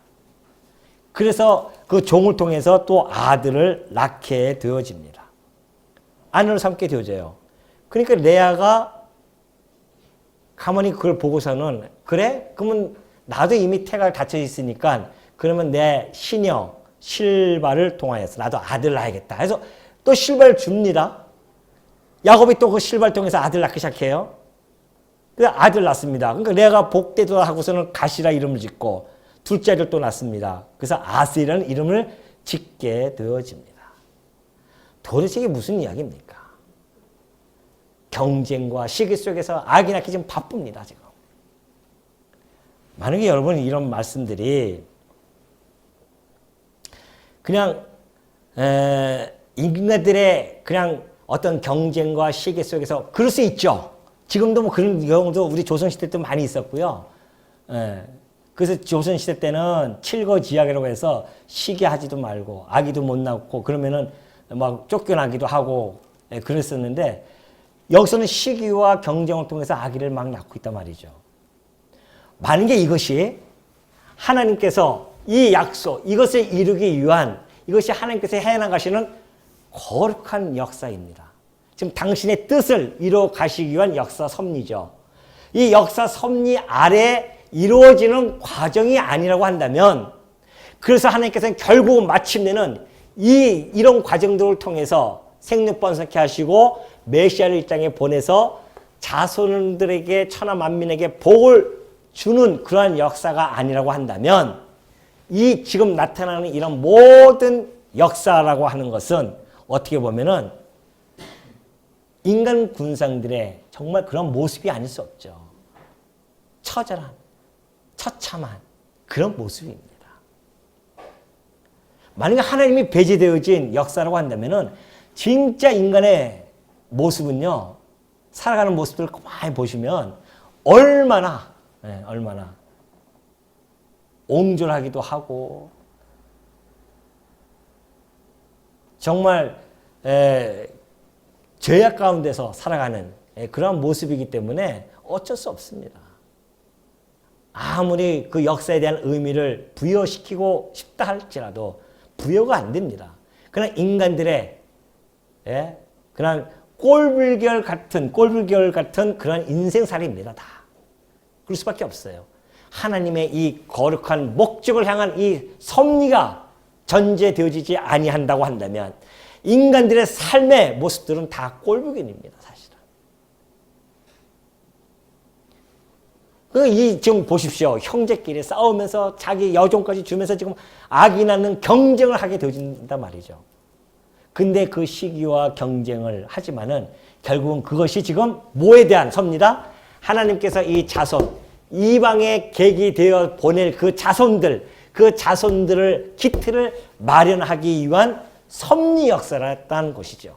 그래서 그 종을 통해서 또 아들을 낳게 되어집니다. 아내로 삼게 되어져요. 그러니까 레아가 가만히 그걸 보고서는 그래? 그러면 나도 이미 태가 닫혀 있으니까 그러면 내 시녀 실바를 통하여서 나도 아들을 낳아야겠다. 그래서 또 실바를 줍니다. 야곱이 또 그 실바를 통해서 아들 낳기 시작해요. 그래서 아들 낳습니다. 그러니까 레아가 복되도다 하고서는 가시라 이름을 짓고 둘째 아들을 또 낳습니다. 그래서 아셀이라는 이름을 짓게 되어집니다. 도대체 이게 무슨 이야기입니까? 경쟁과 시기 속에서 아기 낳기 지금 바쁩니다. 지금. 만약에 여러분 이런 말씀들이 그냥 인간들의 그냥 어떤 경쟁과 시기 속에서 그럴 수 있죠. 지금도 뭐 그런 경우도 우리 조선시대 때 많이 있었고요. 그래서 조선시대 때는 칠거지약이라고 해서 시기하지도 말고 아기도 못 낳고 그러면은 막 쫓겨나기도 하고 그랬었는데 여기서는 시기와 경쟁을 통해서 아기를 막 낳고 있단 말이죠. 만약에 이것이 하나님께서 이 약속, 이것을 이루기 위한 이것이 하나님께서 해나가시는 거룩한 역사입니다. 지금 당신의 뜻을 이루어 가시기 위한 역사 섭리죠. 이 역사 섭리 아래 이루어지는 과정이 아니라고 한다면 그래서 하나님께서는 결국 마침내는 이런 과정들을 통해서 생육 번성케 하시고 메시아를 이 땅에 보내서 자손들에게 천하 만민에게 복을 주는 그러한 역사가 아니라고 한다면 이 지금 나타나는 이런 모든 역사라고 하는 것은 어떻게 보면은 인간 군상들의 정말 그런 모습이 아닐 수 없죠. 처절한, 처참한 그런 모습입니다. 만약에 하나님이 배제되어진 역사라고 한다면은 진짜 인간의 모습은요, 살아가는 모습들을 많이 보시면 얼마나 옹졸하기도 하고 정말 죄악 가운데서 살아가는 그러한 모습이기 때문에 어쩔 수 없습니다. 아무리 그 역사에 대한 의미를 부여시키고 싶다 할지라도 부여가 안 됩니다. 그냥 인간들의 그냥 꼴불견 같은 그런 인생살이입니다. 다. 그럴 수밖에 없어요. 하나님의 이 거룩한 목적을 향한 이 섭리가 전제되어지지 아니한다고 한다면 인간들의 삶의 모습들은 다 꼴불견입니다. 사실은. 지금 보십시오. 형제끼리 싸우면서 자기 여종까지 주면서 지금 아기 낳는 경쟁을 하게 되어진단 말이죠. 근데 그 시기와 경쟁을 하지만은 결국은 그것이 지금 뭐에 대한 섭니다? 하나님께서 이 자손, 이방에 계기 되어 보낼 그 자손들을 기틀을 마련하기 위한 섭리 역사라는 것이죠.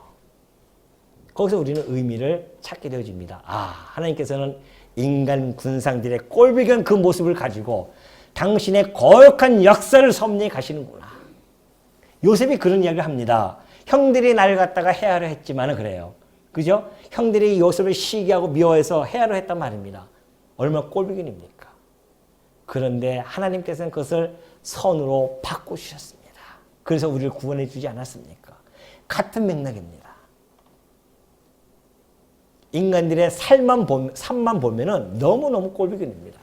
거기서 우리는 의미를 찾게 되어집니다. 하나님께서는 인간 군상들의 꼴불견 그 모습을 가지고 당신의 거룩한 역사를 섭리해 가시는구나. 요셉이 그런 이야기를 합니다. 형들이 나를 갖다가 해하려 했지만은 그래요. 그죠? 형들이 요셉을 시기하고 미워해서 해하려 했단 말입니다. 얼마나 꼴불견입니까? 그런데 하나님께서는 그것을 선으로 바꿔주셨습니다. 그래서 우리를 구원해 주지 않았습니까? 같은 맥락입니다. 인간들의 삶만 보면은 너무너무 꼴불견입니다.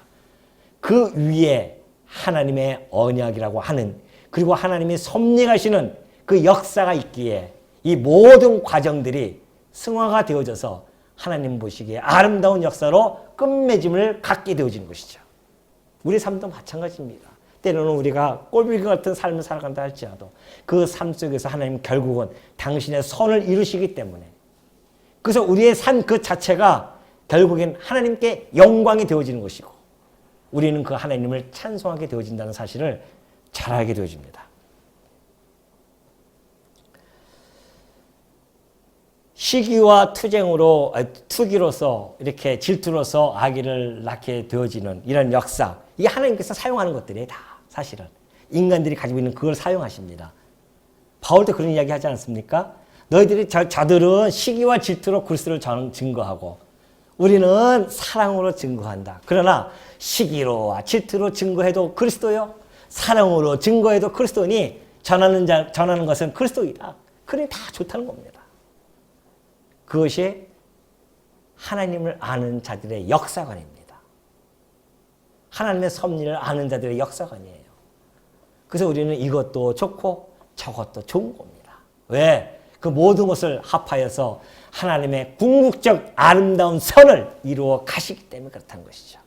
그 위에 하나님의 언약이라고 하는 그리고 하나님이 섭리하시는 그 역사가 있기에 이 모든 과정들이 승화가 되어져서 하나님 보시기에 아름다운 역사로 끝맺음을 갖게 되어지는 것이죠. 우리 삶도 마찬가지입니다. 때로는 우리가 꼴보기 같은 삶을 살아간다 할지라도 그 삶 속에서 하나님 결국은 당신의 선을 이루시기 때문에 그래서 우리의 삶 그 자체가 결국엔 하나님께 영광이 되어지는 것이고 우리는 그 하나님을 찬송하게 되어진다는 사실을 잘 알게 되어집니다. 시기와 투기로서 이렇게 질투로서 아기를 낳게 되어지는 이런 역사, 이게 하나님께서 사용하는 것들이에요. 다 사실은 인간들이 가지고 있는 그걸 사용하십니다. 바울도 그런 이야기 하지 않습니까? 너희들이 저들은 시기와 질투로 그리스도를 증거하고 우리는 사랑으로 증거한다. 그러나 시기로와 질투로 증거해도 그리스도요, 사랑으로 증거해도 그리스도니 전하는 것은 그리스도이다. 그러니 다 좋다는 겁니다. 그것이 하나님을 아는 자들의 역사관입니다. 하나님의 섭리를 아는 자들의 역사관이에요. 그래서 우리는 이것도 좋고 저것도 좋은 겁니다. 왜? 그 모든 것을 합하여서 하나님의 궁극적 아름다운 선을 이루어 가시기 때문에 그렇다는 것이죠.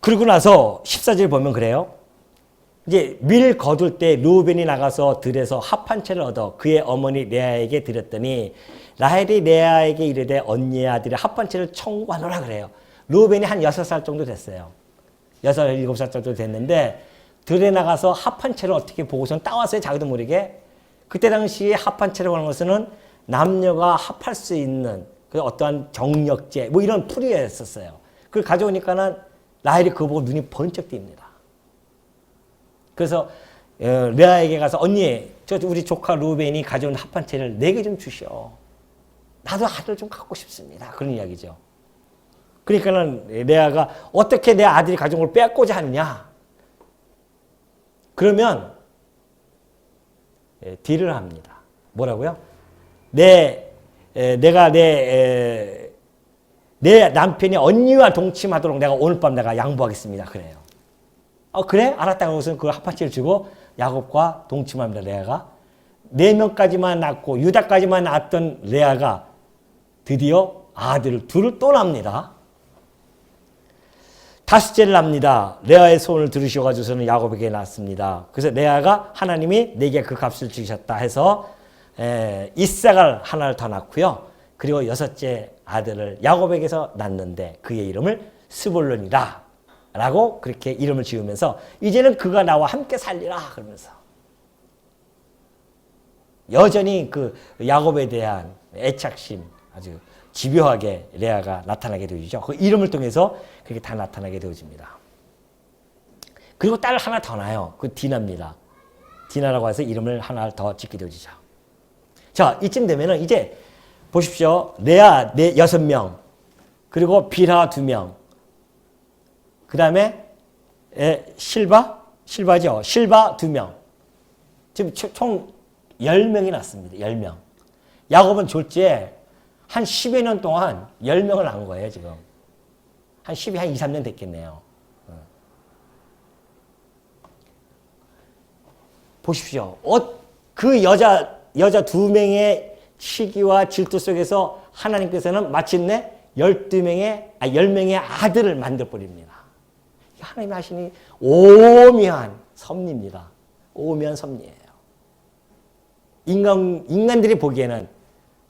그리고 나서 14절 보면 그래요. 이제 밀 거둘 때 르우벤이 나가서 들에서 합 한 채를 얻어 그의 어머니 레아에게 드렸더니 라헬이 레아에게 이르되 언니의 아들의 합 한 채를 청구하노라 그래요. 르우벤이 한 6살 정도 됐어요. 6, 7살 정도 됐는데 들에 나가서 합 한 채를 어떻게 보고선 따왔어요. 자기도 모르게. 그때 당시에 합 한 채라고 하는 것은 남녀가 합할 수 있는 그 어떠한 정력제 뭐 이런 풀이였었어요. 그걸 가져오니까는 라헬이 그거 보고 눈이 번쩍 띕니다. 그래서 레아에게 가서 언니, 저 우리 조카 루벤이 가져온 합 한 채를 내게 좀 주시오. 나도 아들 좀 갖고 싶습니다. 그런 이야기죠. 그러니까는 레아가 어떻게 내 아들이 가져온 걸 빼앗고자 하느냐? 그러면 딜을 합니다. 뭐라고요? 내가 내 남편이 언니와 동침하도록 내가 오늘 밤 내가 양보하겠습니다. 그래요. 그래? 알았다고 해서 그 합 한 채를 주고 야곱과 동침합니다. 레아가 4명까지만 낳고 유다까지만 낳았던 레아가 드디어 아들 둘을 또 낳습니다. 5째를 낳습니다. 레아의 소원을 들으셔가지고서는 야곱에게 낳습니다. 그래서 레아가 하나님이 내게 그 값을 주셨다 해서 이삭을 하나를 더 낳고요. 그리고 6째 아들을 야곱에게서 낳는데 그의 이름을 스볼론이라 라고 그렇게 이름을 지으면서 이제는 그가 나와 함께 살리라 그러면서 여전히 그 야곱에 대한 애착심 아주 집요하게 레아가 나타나게 되죠. 그 이름을 통해서 그렇게 다 나타나게 되어집니다. 그리고 딸 하나 더 낳아요. 그 디나입니다. 디나라고 해서 이름을 하나 더 짓게 되어지죠. 자, 이쯤 되면은 이제 보십시오. 레아 6명, 그리고 빌하 2명, 그 다음에 실바죠. 실바 2명. 지금 총 10명이 났습니다. 10명. 야곱은 졸지에 한 10여 년 동안 10명을 낳은 거예요, 지금. 한 2, 3년 됐겠네요. 보십시오. 그 여자 2명의 시기와 질투 속에서 하나님께서는 마침내 10명의 아들을 만들어버립니다. 하나님이 하시니 오묘한 섭리입니다. 오묘한 섭리예요. 인간들이 보기에는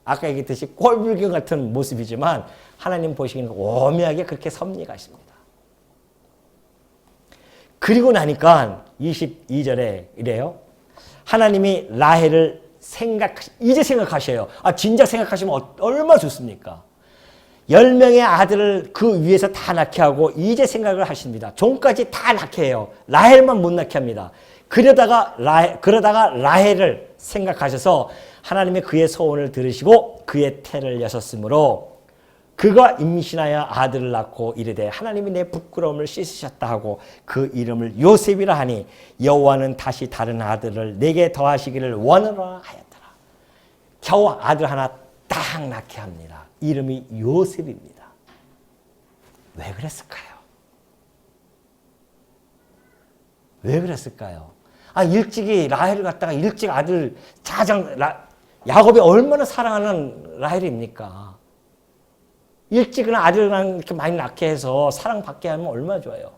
아까 얘기했듯이 꼴불견 같은 모습이지만 하나님 보시기에는 오묘하게 그렇게 섭리가 있습니다. 그리고 나니까 22절에 이래요. 하나님이 라헬을 이제 생각하셔요. 진작 생각하시면 얼마나 좋습니까? 10명의 아들을 그 위에서 다 낳게 하고 이제 생각을 하십니다. 종까지 다 낳게 해요. 라헬만 못 낳게 합니다. 그러다가 라헬을 생각하셔서 하나님이 그의 소원을 들으시고 그의 태를 여셨으므로 그가 임신하여 아들을 낳고 이르되 하나님이 내 부끄러움을 씻으셨다 하고 그 이름을 요셉이라 하니 여호와는 다시 다른 아들을 내게 더하시기를 원하노라 하였더라. 겨우 아들 하나 딱 낳게 합니다. 이름이 요셉입니다. 왜 그랬을까요? 왜 그랬을까요? 일찍이 라헬을 갖다가 일찍 아들 야곱이 얼마나 사랑하는 라헬입니까? 일찍은 아들랑 이렇게 많이 낳게 해서 사랑받게 하면 얼마나 좋아요.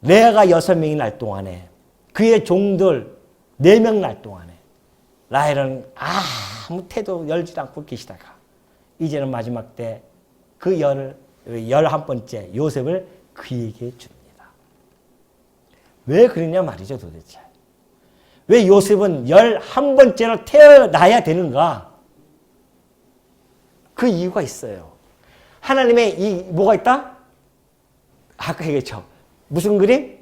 레아가 6명이 날 동안에 그의 종들 4명 날 동안에 라헬은 아무 태도 열지 않고 계시다가 이제는 마지막 때 그 11번째 요셉을 그에게 줍니다. 왜 그러냐 말이죠 도대체. 왜 요셉은 11번째로 태어나야 되는가? 그 이유가 있어요. 하나님의 뭐가 있다? 아까 얘기했죠. 무슨 그림?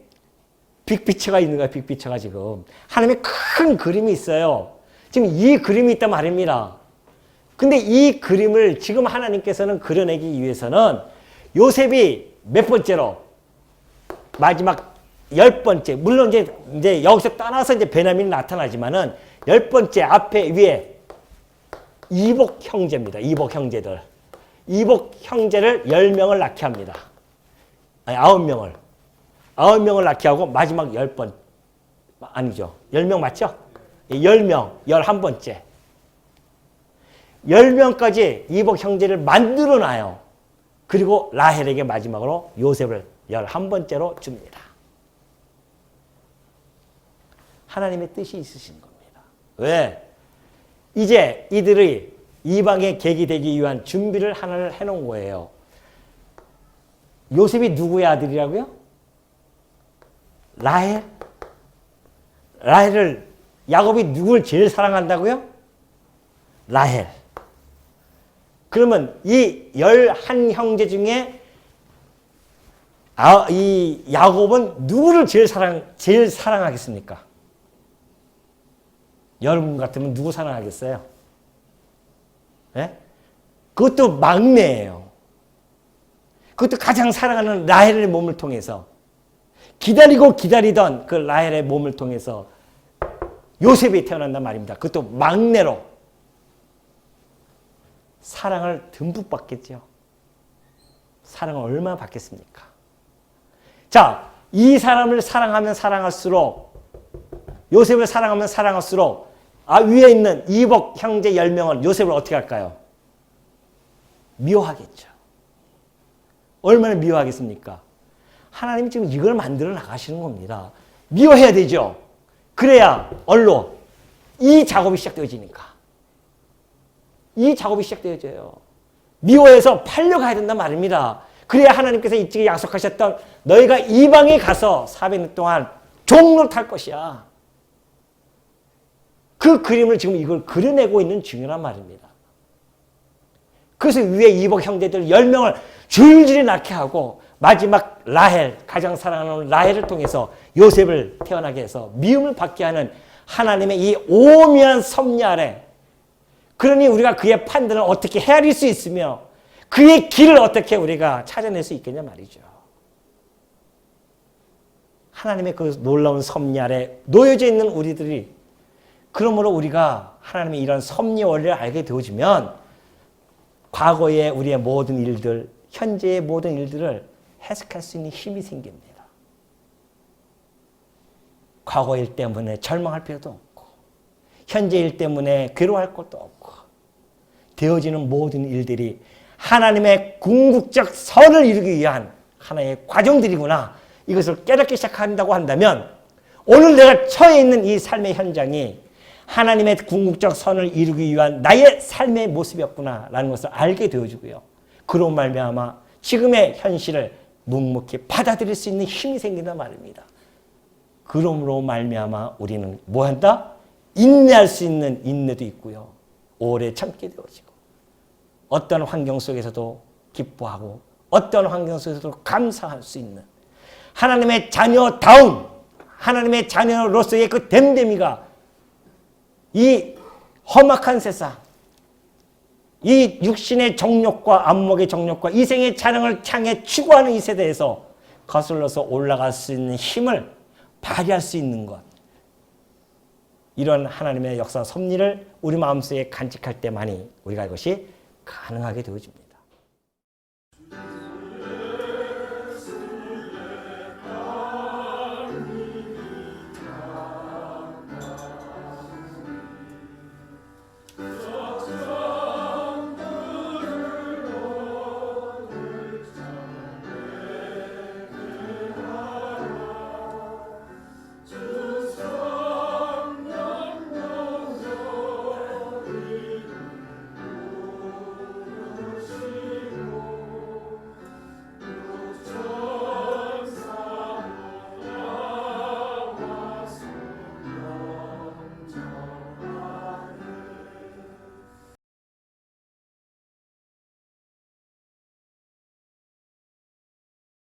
빅피처가 있는 거야, 빅피처가 지금. 하나님의 큰 그림이 있어요. 지금 이 그림이 있단 말입니다. 근데 이 그림을 지금 하나님께서는 그려내기 위해서는 요셉이 몇 번째로? 마지막 10번째. 물론 이제 여기서 떠나서 이제 베냐민이 나타나지만은 10번째 앞에 위에 이복 형제입니다. 이복 형제들. 이복 형제를 10명을 낳게 합니다. 아니, 9명을. 9명을 낳게 하고 마지막 10번. 아니죠. 10명 맞죠? 10명, 11번째. 10명까지 이복 형제를 만들어 놔요. 그리고 라헬에게 마지막으로 요셉을 11번째로 줍니다. 하나님의 뜻이 있으신 겁니다. 왜? 이제 이들이 이방의 객이 되기 위한 준비를 하나를 해놓은 거예요. 요셉이 누구의 아들이라고요? 라헬? 라헬을 야곱이 누굴 제일 사랑한다고요? 라헬. 그러면 이 11형제 중에 이 야곱은 누구를 제일 사랑하겠습니까? 여러분 같으면 누구 사랑하겠어요? 네? 그것도 막내예요. 그것도 가장 사랑하는 라헬의 몸을 통해서 기다리고 기다리던 그 라헬의 몸을 통해서 요셉이 태어난단 말입니다. 그것도 막내로 사랑을 듬뿍 받겠죠. 사랑을 얼마나 받겠습니까? 자, 이 사람을 사랑하면 사랑할수록 요셉을 사랑하면 사랑할수록 위에 있는 이복 형제 10명은 요셉을 어떻게 할까요? 미워하겠죠. 얼마나 미워하겠습니까? 하나님이 지금 이걸 만들어 나가시는 겁니다. 미워해야 되죠. 그래야 얼로 이 작업이 시작되어지니까. 이 작업이 시작되어져요. 미워해서 팔려가야 된단 말입니다. 그래야 하나님께서 일찍이 약속하셨던 너희가 이방에 가서 400년 동안 종로 탈 것이야. 그 그림을 지금 이걸 그려내고 있는 중이란 말입니다. 그래서 위에 이복 형제들 10명을 줄줄이 낳게 하고 마지막 라헬, 가장 사랑하는 라헬을 통해서 요셉을 태어나게 해서 미움을 받게 하는 하나님의 이 오묘한 섭리 아래, 그러니 우리가 그의 판단을 어떻게 헤아릴 수 있으며 그의 길을 어떻게 우리가 찾아낼 수 있겠냐 말이죠. 하나님의 그 놀라운 섭리 아래 놓여져 있는 우리들이, 그러므로 우리가 하나님의 이런 섭리 원리를 알게 되어지면 과거의 우리의 모든 일들, 현재의 모든 일들을 해석할 수 있는 힘이 생깁니다. 과거 일 때문에 절망할 필요도 없고 현재 일 때문에 괴로워할 것도 없고 되어지는 모든 일들이 하나님의 궁극적 선을 이루기 위한 하나의 과정들이구나. 이것을 깨닫기 시작한다고 한다면 오늘 내가 처해 있는 이 삶의 현장이 하나님의 궁극적 선을 이루기 위한 나의 삶의 모습이었구나라는 것을 알게 되어지고요. 그로 말미암아 지금의 현실을 묵묵히 받아들일 수 있는 힘이 생긴단 말입니다. 그러므로 말미암아 우리는 뭐 한다? 인내할 수 있는 인내도 있고요. 오래 참게 되어지고 어떤 환경 속에서도 기뻐하고 어떤 환경 속에서도 감사할 수 있는 하나님의 자녀다움, 하나님의 자녀로서의 그 됨됨이가 이 험악한 세상, 이 육신의 정욕과 안목의 정욕과 이생의 자랑을 향해 추구하는 이 세대에서 거슬러서 올라갈 수 있는 힘을 발휘할 수 있는 것, 이런 하나님의 역사 섭리를 우리 마음속에 간직할 때만이 우리가 이것이 가능하게 되어집니다.